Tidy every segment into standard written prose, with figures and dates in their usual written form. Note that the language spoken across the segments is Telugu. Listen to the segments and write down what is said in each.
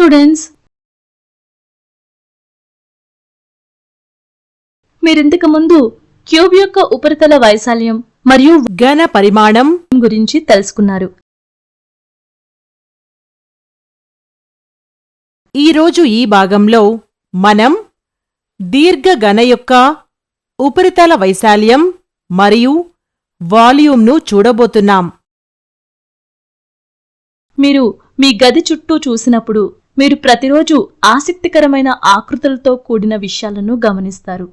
స్టూడెంట్స్, మీరింతకు ముందు క్యూబ్ యొక్క ఉపరితల వైశాల్యం మరియు ఘన పరిమాణం గురించి తెలుసుకున్నారు. ఈరోజు ఈ భాగంలో మనం దీర్ఘఘన యొక్క ఉపరితల వైశాల్యం మరియు వాల్యూమ్ను చూడబోతున్నాం. మీరు మీ గది చుట్టూ చూసినప్పుడు మీరు ప్రతిరోజు ఆసక్తికరమైన ఆకృతులతో కూడిన విషయాలను గమనిస్తారు.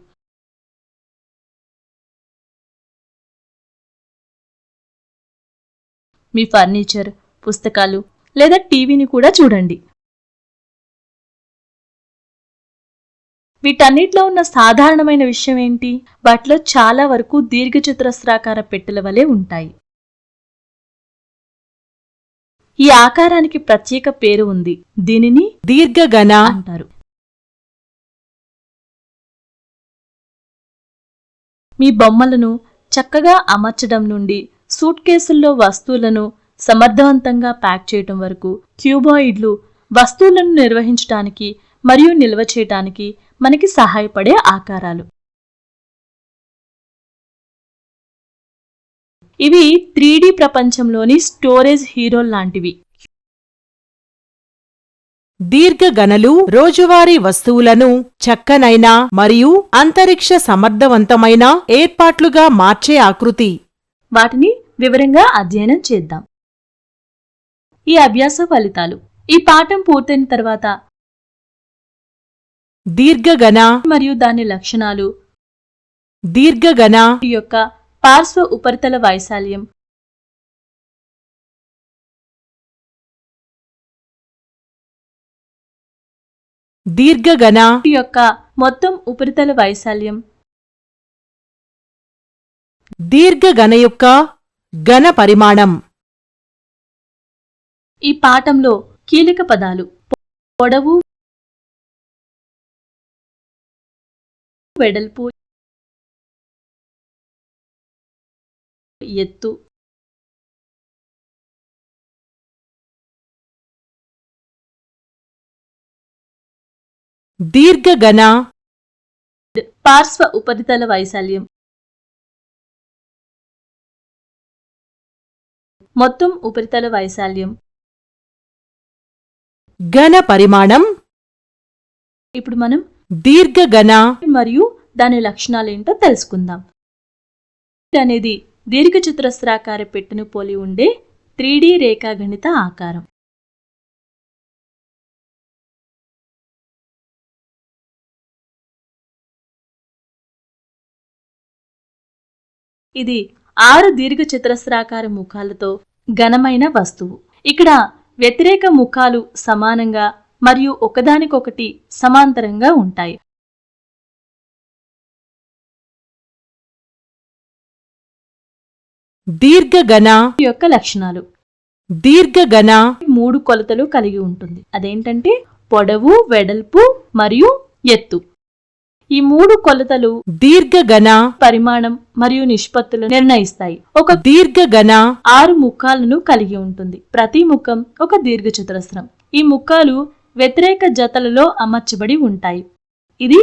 మీ ఫర్నిచర్, పుస్తకాలు లేదా టీవీని కూడా చూడండి. వీటన్నిటిలో ఉన్న సాధారణమైన విషయం ఏంటి? వాటిలో చాలా వరకు దీర్ఘచతురస్రాకార పెట్టెల వలె ఉంటాయి. ఈ ఆకారానికి ప్రత్యేక పేరు ఉంది. దీనిని దీర్ఘఘన అంటారు. మీ బొమ్మలను చక్కగా అమర్చడం నుండి సూట్ కేసుల్లో వస్తువులను సమర్థవంతంగా ప్యాక్ చేయటం వరకు క్యూబాయిడ్లు వస్తువులను నిర్వహించటానికి మరియు నిల్వ చేయటానికి మనకి సహాయపడే ఆకారాలు. ఇవి 3D ప్రపంచంలోని స్టోరేజ్ హీరోల్ లాంటివి. దీర్ఘఘనలు రోజువారీ వస్తువులను చక్కనైన మరియు అంతరిక్ష సమర్థవంతమైన ఏర్పాట్లుగా మార్చే ఆకృతి. వాటిని వివరంగా అధ్యయనం చేద్దాం. ఈ అభ్యాస ఫలితాలు. ఈ పాఠం పూర్తయిన తర్వాత దీర్ఘఘన మరియు దాని లక్షణాలు, దీర్ఘఘన యొక్క పార్శ్వ ఉపరితల వైశాల్యం, దీర్ఘఘన యొక్క మొత్తం ఉపరితల వైశాల్యం, దీర్ఘఘన యొక్క ఘన పరిమాణం. ఈ పాఠంలో కీలక పదాలు పొడవు, వెడల్పు, ఎత్తు, దీర్ఘఘన పార్శ్వ ఉపరితల వైశాల్యం, మొత్తం ఉపరితల వైశాల్యం, ఘన పరిమాణం. ఇప్పుడు మనం దీర్ఘఘన మరియు దాని లక్షణాలేంటో తెలుసుకుందాం. అనేది దీర్ఘచతురస్రాకార పెట్టెను పోలి ఉండే 3D రేఖాగణిత ఆకారం. ఇది 6 దీర్ఘచతురస్రాకార ముఖాలతో ఘనమైన వస్తువు. ఇక్కడ వ్యతిరేక ముఖాలు సమానంగా మరియు ఒకదానికొకటి సమాంతరంగా ఉంటాయి. దీర్ఘఘన యొక్క లక్షణాలు. దీర్ఘఘన 3 కొలతలు కలిగి ఉంటుంది. అదేంటంటే పొడవు, వెడల్పు మరియు ఎత్తు. ఈ 3 కొలతలు దీర్ఘఘన పరిమాణం మరియు నిష్పత్తులను నిర్ణయిస్తాయి. ఒక దీర్ఘఘన 6 ముఖాలను కలిగి ఉంటుంది. ప్రతి ముఖం ఒక దీర్ఘచతురస్రం. ఈ ముఖాలు వ్యతిరేక జతలలో అమర్చబడి ఉంటాయి. ఇది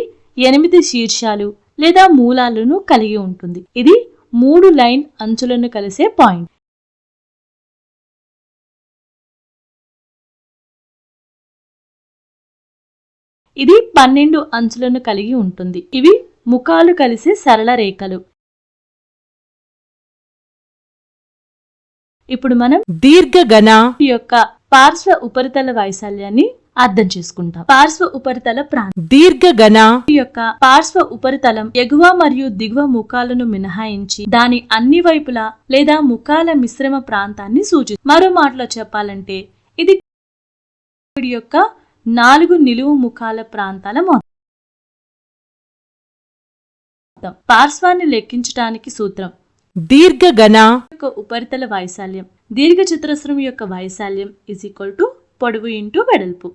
8 శీర్షాలు లేదా మూలాలను కలిగి ఉంటుంది. ఇది 3 లైన్ అంచులను కలిసే పాయింట్. ఇది 12 అంచులను కలిగి ఉంటుంది. ఇవి ముఖాలు కలిసే సరళ రేఖలు. ఇప్పుడు మనం దీర్ఘఘన యొక్క పార్శ్వ ఉపరితల వైశాల్యాన్ని అర్థం చేసుకుంటాం. పార్శ్వ ఉపరితల ప్రాంతం. దీర్ఘఘన యొక్క పార్శ్వ ఉపరితలం ఎగువ మరియు దిగువ ముఖాలను మినహాయించి దాని అన్ని వైపులా లేదా ముఖాల మిశ్రమ ప్రాంతాన్ని సూచిస్తుంది. మరో మాటలో చెప్పాలంటే ఇది యొక్క 4 నిలువు ముఖాల ప్రాంతాల మొత్తం. పార్శ్వాన్ని లెక్కించడానికి సూత్రం. దీర్ఘఘన యొక్క ఉపరితల వైశాల్యం. దీర్ఘచతురస్రం యొక్క వైశాల్యం = పొడవు × వెడల్పు.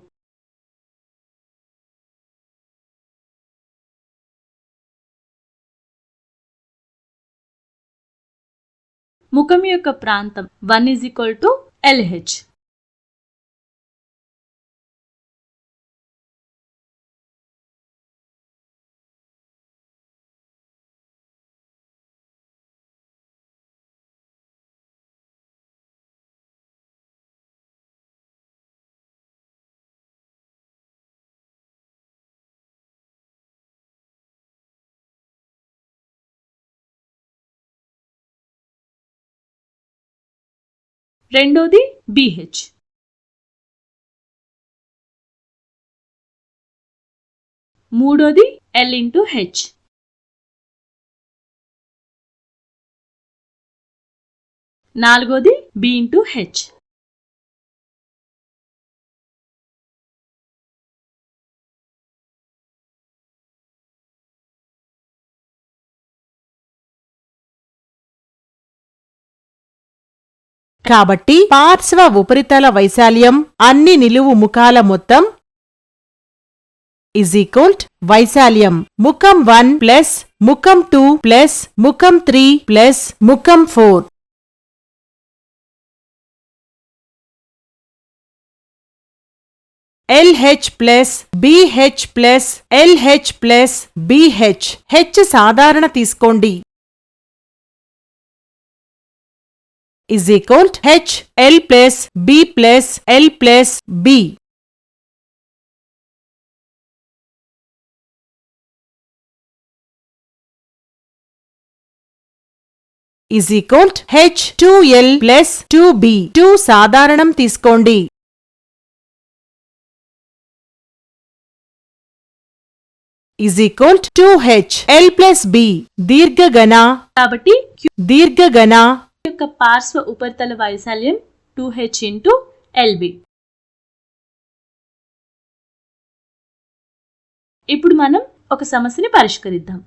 ముఖం యొక్క ప్రాంతం 1 LH. రెండోది BH. మూడోది L ఇంటూ H. నాలుగోది B ఇంటూ H. కాబట్టి పార్శ్వ ఉపరితల వైశాల్యం అన్ని నిలువు ముఖాల మొత్తం వైశాల్యం ముఖం 1 ప్లస్ ముఖం 2 ప్లస్ ముఖం 3 ప్లస్ ముఖం 4. LH plus BH plus LH plus BH. H సాధారణ తీసుకోండి. H L plus B plus L plus B. H 2L plus 2B. 2 సాధారణం తీసుకోండి. H L plus B దీర్ఘగణ. కాబట్టి దీర్ఘగణ యొక్క పార్శ్వ ఉపరితల వైశాల్యం 2H ఇంటూ LB. ఇప్పుడు మనం ఒక సమస్యని పరిష్కరిద్దాం.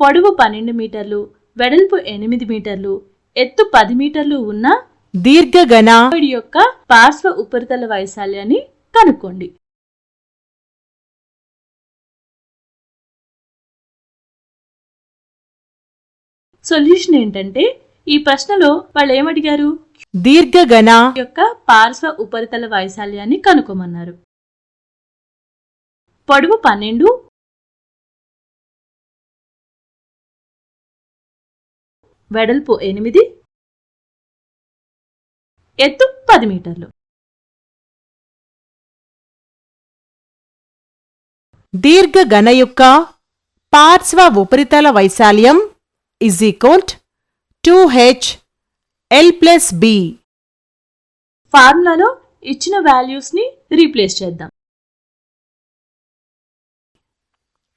పొడవు 12 మీటర్లు, వెడల్పు 8 మీటర్లు, ఎత్తు 10 మీటర్లు ఉన్న దీర్ఘగణ యొక్క పార్శ్వ ఉపరితల వైశాల్యాన్ని కనుక్కోండి. సొల్యూషన్ ఏంటంటే, ఈ ప్రశ్నలో వాళ్ళు ఏమడిగారు? దీర్ఘగణ యొక్క పార్శ్వ ఉపరితల వైశాల్యాన్ని కనుక్కోమన్నారు. పొడవు 12, వెడల్పు 8, ఎత్తు 10 మీటర్లు. దీర్ఘగణ యొక్క పార్శ్వ ఉపరితల వైశాల్యం = 2H L ప్లస్ B. ఫార్ములాలో ఇచ్చిన వాల్యూస్ ని రీప్లేస్ చేద్దాం.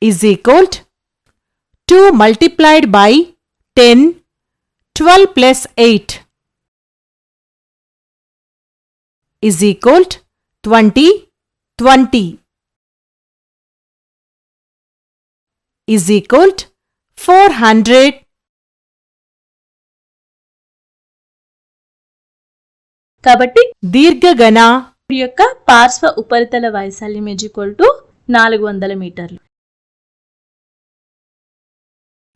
= 2 multiplied by 10, 12 plus 8 = 20, 20 400. కాబట్టి దీర్ఘగణ యొక్క పార్శ్వ ఉపరితల వైశాల్యం = 400 మీటర్లు.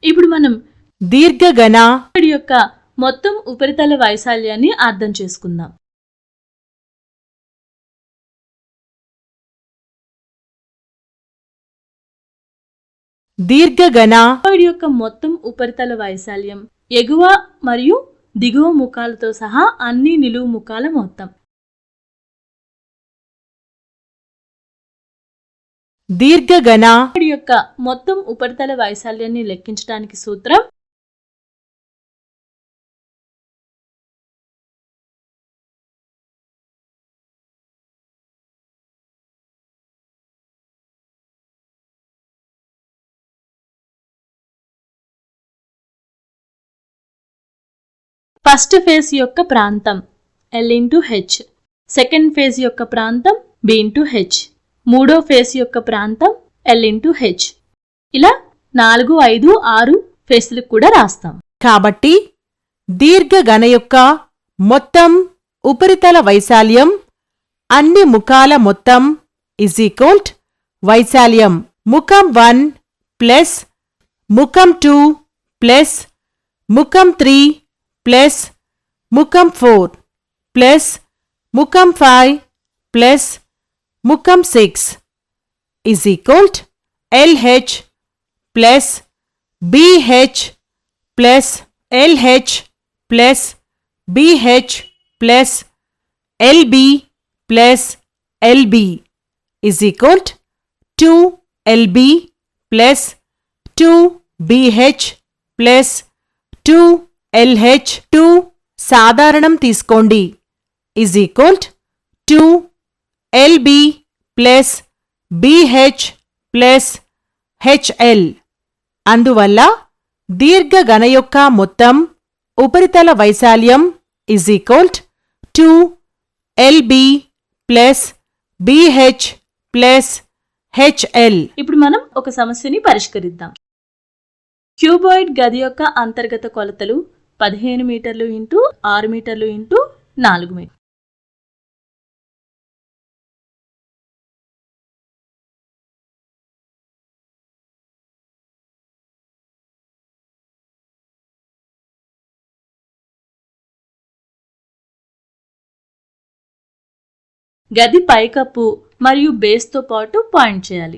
ఇప్పుడు మనం దీర్ఘగణ యొక్క మొత్తం ఉపరితల వైశాల్యాన్ని అర్థం చేసుకుందాం. దీర్ఘగణ యొక్క మొత్తం ఉపరితల వైశాల్యం ఎగువ మరియు దిగువ ముఖాలతో సహా అన్ని నిలువు ముఖాల మొత్తం. దీర్ఘగణ యొక్క మొత్తం ఉపరితల వైశాల్యాన్ని లెక్కించడానికి సూత్రం ఫస్ట్ ఫేజ్ యొక్క ప్రాంతం L into H, second phase యొక్క ప్రాంతం B ఇంటూ H, మూడో ఫేజ్ యొక్క ప్రాంతం L ఇంటూ H. ఇలా 4, 5, 6 ఫేజ్లకు కూడా రాస్తాం. కాబట్టి దీర్ఘగణ యొక్క మొత్తం ఉపరితల వైశాల్యం అన్ని ముఖాల మొత్తం వైశాల్యం ముఖం 1 ప్లస్ ముఖం 2 ప్లస్ ముఖం 3 ప్లస్ ముఖం 4 ప్లస్ ముఖం 5 ప్లస్ ముఖం 6 LH plus BH plus LH plus BH plus LB plus LB 2LB plus 2BH plus 2LH 2 సాధారణం తీసుకోండి is equal 2 LB plus BH plus HL. అందువల్ల దీర్ఘఘన యొక్క మొత్తం ఉపరితల వైశాల్యం is equal 2 LB plus BH plus HL. ఇప్పుడు మనం ఒక సమస్యని పరిష్కరిద్దాం. క్యూబాయిడ్ గది యొక్క అంతర్గత కొలతలు 15 మీటర్లు ఇంటూ 6 మీటర్లు ఇంటూ 4 మీటర్లు. గది పైకప్పు మరియు బేస్తో పాటు పాయింట్ చేయాలి.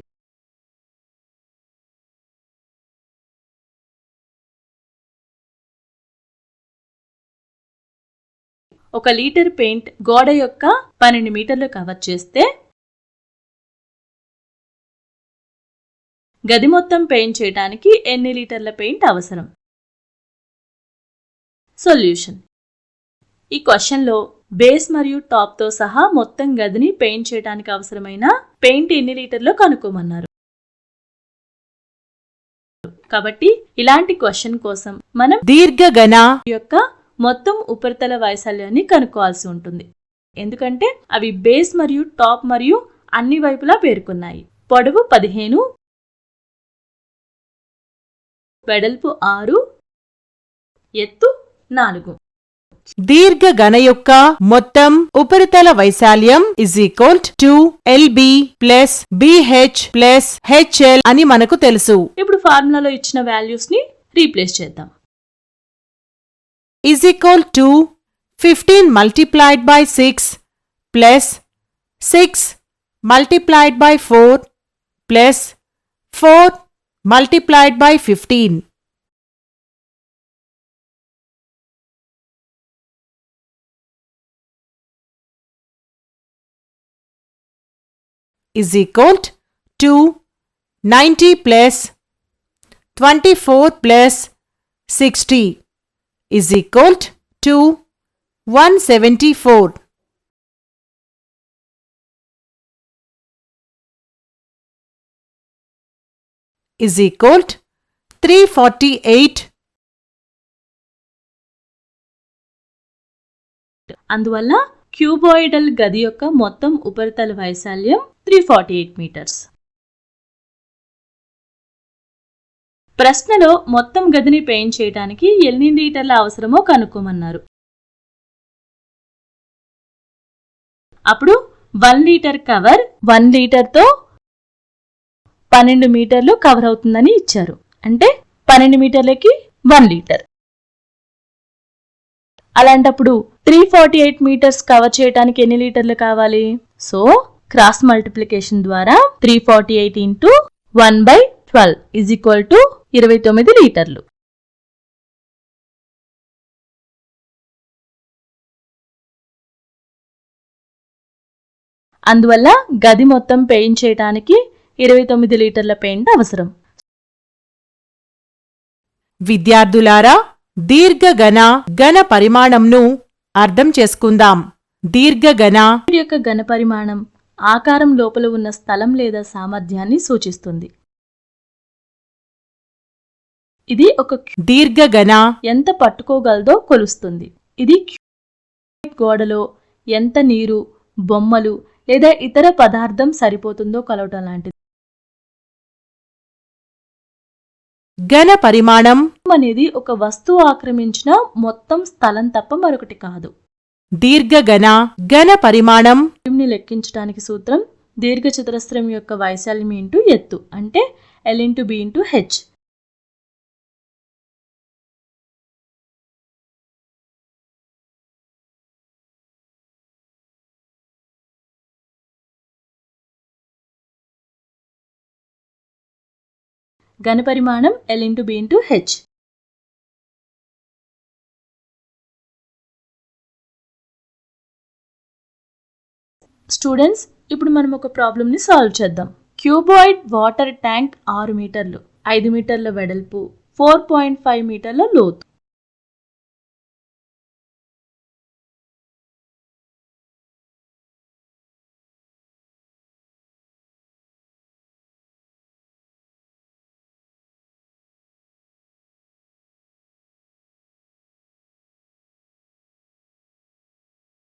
ఒక లీటర్ పెయింట్ గోడ యొక్క 12 మీటర్లు కవర్ చేస్తే గది మొత్తం పెయింట్ చేయడానికి ఎన్ని లీటర్ల పెయింట్ అవసరం? సొల్యూషన్. ఈ క్వశ్చన్లో బేస్ మరియు టాప్తో సహా మొత్తం గదిని పెయింట్ చేయడానికి అవసరమైన పెయింట్ ఎన్ని లీటర్లో కనుక్కోమన్నారు. కాబట్టి ఇలాంటి క్వశ్చన్ కోసం మనం దీర్ఘఘన యొక్క మొత్తం ఉపరితల వైశాల్యాన్ని కనుక్కోవాల్సి ఉంటుంది. ఎందుకంటే అవి బేస్ మరియు టాప్ మరియు అన్ని వైపులా పేర్కొన్నాయి. పొడవు 15, వెడల్పు 6, ఎత్తు 4. దీర్ఘఘన యొక్క మొత్తం ఉపరితల వైశాల్యం is equal 2 LB plus BH plus HL అని మనకు తెలుసు. ఇప్పుడు ఫార్ములాలో ఇచ్చిన వాల్యూస్ ని రీప్లేస్ చేద్దాం. Is equal to 15 multiplied by 6 plus 6 multiplied by 4 plus 4 multiplied by 15. is equal to 90 plus 24 plus 60 is equal to 174. is equal to 348. అందువల్ల క్యూబాయిడల్ గది యొక్క మొత్తం ఉపరితల వైశాల్యం 348 మీటర్స్. ప్రశ్నలో మొత్తం గదిని పెయింట్ చేయడానికి ఎన్ని లీటర్ల అవసరమో కనుక్కోమన్నారు. అప్పుడు 1 లీటర్ కవర్ 1 లీటర్తో 12 మీటర్లు కవర్ అవుతుందని ఇచ్చారు. అంటే 12 మీటర్లకి 1 లీటర్. అలాంటప్పుడు 348 మీటర్స్ కవర్ చేయడానికి ఎన్ని లీటర్లు కావాలి? సో క్రాస్ మల్టిప్లికేషన్ ద్వారా 348 ఇంటూ 1/12 ఈజ్ ఈక్వల్ టు 29 లీటర్లు. అందువల్ల గది మొత్తం పెయింట్ చేయడానికి 29 లీటర్ల పెయింట్ అవసరం. విద్యార్థులారా, దీర్ఘఘన ఘన పరిమాణంను అర్థం చేసుకుందాం. దీర్ఘఘన యొక్క ఘన పరిమాణం ఆకారం లోపల ఉన్న స్థలం లేదా సామర్థ్యాన్ని సూచిస్తుంది. ఇది ఒక దీర్ఘఘన ఎంత పట్టుకోగలదో కొలుస్తుంది. ఇది గోడలో ఎంత నీరు, బొమ్మలు లేదా ఇతర పదార్థం సరిపోతుందో కొలవటం లాంటిది. ఘన పరిమాణం అనేది ఒక వస్తువు ఆక్రమించిన మొత్తం స్థలం తప్ప మరొకటి కాదు. దీర్ఘఘన ఘన పరిమాణం ని లెక్కించడానికి సూత్రం దీర్ఘచతురస్రం యొక్క వైశాల్యం ఇంటూ ఎత్తు అంటే L into B into H. ఘన పరిమాణం L into B into H. Students, ఇప్పుడు మనం ఒక ప్రాబ్లమ్ని సాల్వ్ చేద్దాం. క్యూబాయిడ్ వాటర్ ట్యాంక్ 6 మీటర్లు, 5 మీటర్ల వెడల్పు, 4.5 మీటర్ల లోతు.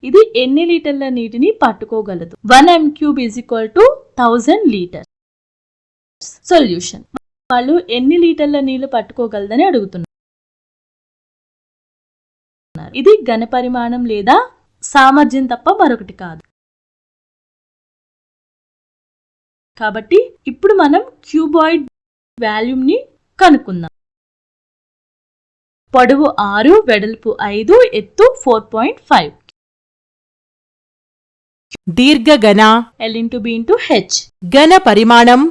ఇది ఎన్ని లీటర్ల నీటిని పట్టుకోగలదు? 1 m³ = 1000 లీటర్స్. సొల్యూషన్. వాళ్ళు ఎన్ని లీటర్ల నీళ్లు పట్టుకోగలదని అడుగుతున్నారు. ఇది ఘనపరిమాణం లేదా సామర్థ్యం తప్ప మరొకటి కాదు. కాబట్టి ఇప్పుడు మనం క్యూబాయిడ్ వాల్యూమ్ని కనుక్కుందాం. పొడవు 6, వెడల్పు 5, ఎత్తు 4.5. దీర్ఘఘన L/B/H. ఘన పరిమాణం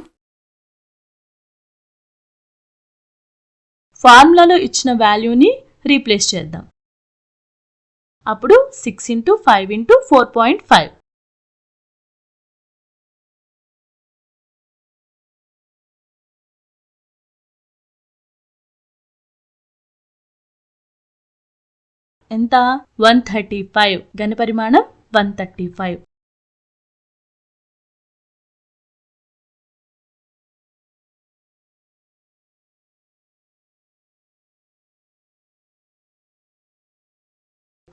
ఫార్ములాలో ఇచ్చిన వాల్యూని రీప్లేస్ చేద్దాం. అప్పుడు 6 × 5 × 4.5. ఎంత? 135. ఘనపరిమాణం 135.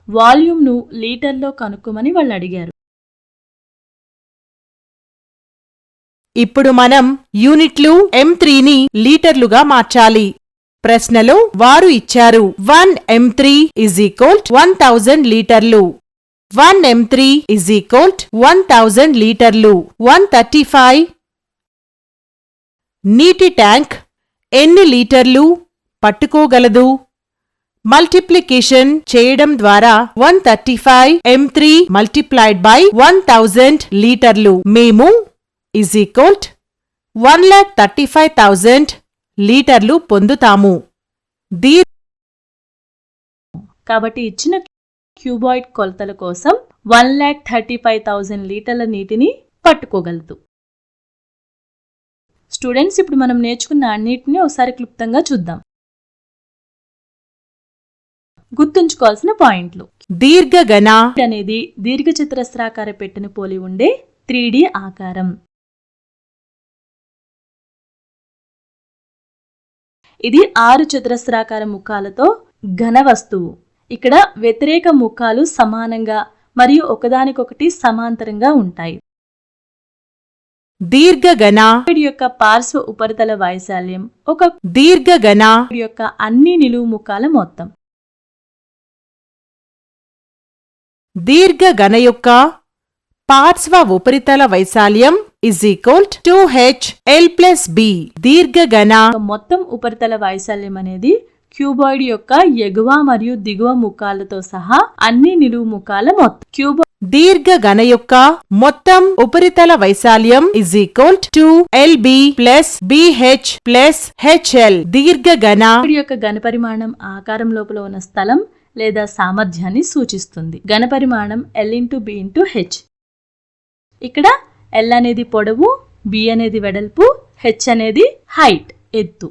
వాల్యూమ్ను లీటర్లో కనుక్కోమని వాళ్ళు అడిగారు. ఇప్పుడు మనం యూనిట్లు m3ని లీటర్లుగా మార్చాలి. ప్రశ్నలో వారు ఇచ్చారు 1 m3 = 1000 లీటర్లు. 1 m3 = 1000 లీటర్లు. 135 నీటి ట్యాంక్ ఎన్ని లీటర్లు పట్టుకోగలదు? మల్టిప్లికేషన్ చేయడం ద్వారా 135 m3 × 1000 లీటర్లు మేము = 1,35,000 లీటర్లు పొందుతాము. కాబట్టి ఇచ్చిన క్యూబాయిడ్ కొలతల కోసం 1,35,000 లీటర్ల నీటిని పట్టుకోగలదు. స్టూడెంట్స్, ఇప్పుడు మనం నేర్చుకున్న అన్నిటిని ఒకసారి క్లుప్తంగా చూద్దాం. గుర్తుంచుకోవాల్సిన పాయింట్లు. దీర్ఘఘన అనేది దీర్ఘచతురస్రాకార పెట్టెను పోలి ఉండే 3D ఆకారం. ఇది 6 చతురస్రాకార ముఖాలతో ఘన వస్తువు. ఇక్కడ వ్యతిరేక ముఖాలు సమానంగా మరియు ఒకదానికొకటి సమాంతరంగా ఉంటాయి. దీర్ఘఘన యొక్క పార్శ్వ ఉపరితల వైశాల్యం ఒక దీర్ఘఘన యొక్క అన్ని నిలువు ముఖాల మొత్తం. దీర్ఘఘన యొక్క పార్శ్వ ఉపరితల వైశాల్యం = 2HL+B. దీర్ఘఘన మొత్తం ఉపరితల వైశాల్యం అనేది క్యూబాయిడ్ యొక్క ఎగువ మరియు దిగువ ముఖాలతో సహా అన్ని నిలువు ముఖాల మొత్తం. దీర్ఘఘన యొక్క మొత్తం ఉపరితల వైశాల్యం = 2LB+BH+HL. దీర్ఘఘన యొక్క ఘనపరిమాణం ఆకారం లోపల ఉన్న స్థలం లేదా సామర్థ్యాన్ని సూచిస్తుంది. ఘనపరిమాణం L/B/H. ఇక్కడ L అనేది పొడవు, B అనేది వెడల్పు, H అనేది హైట్ ఎత్తు.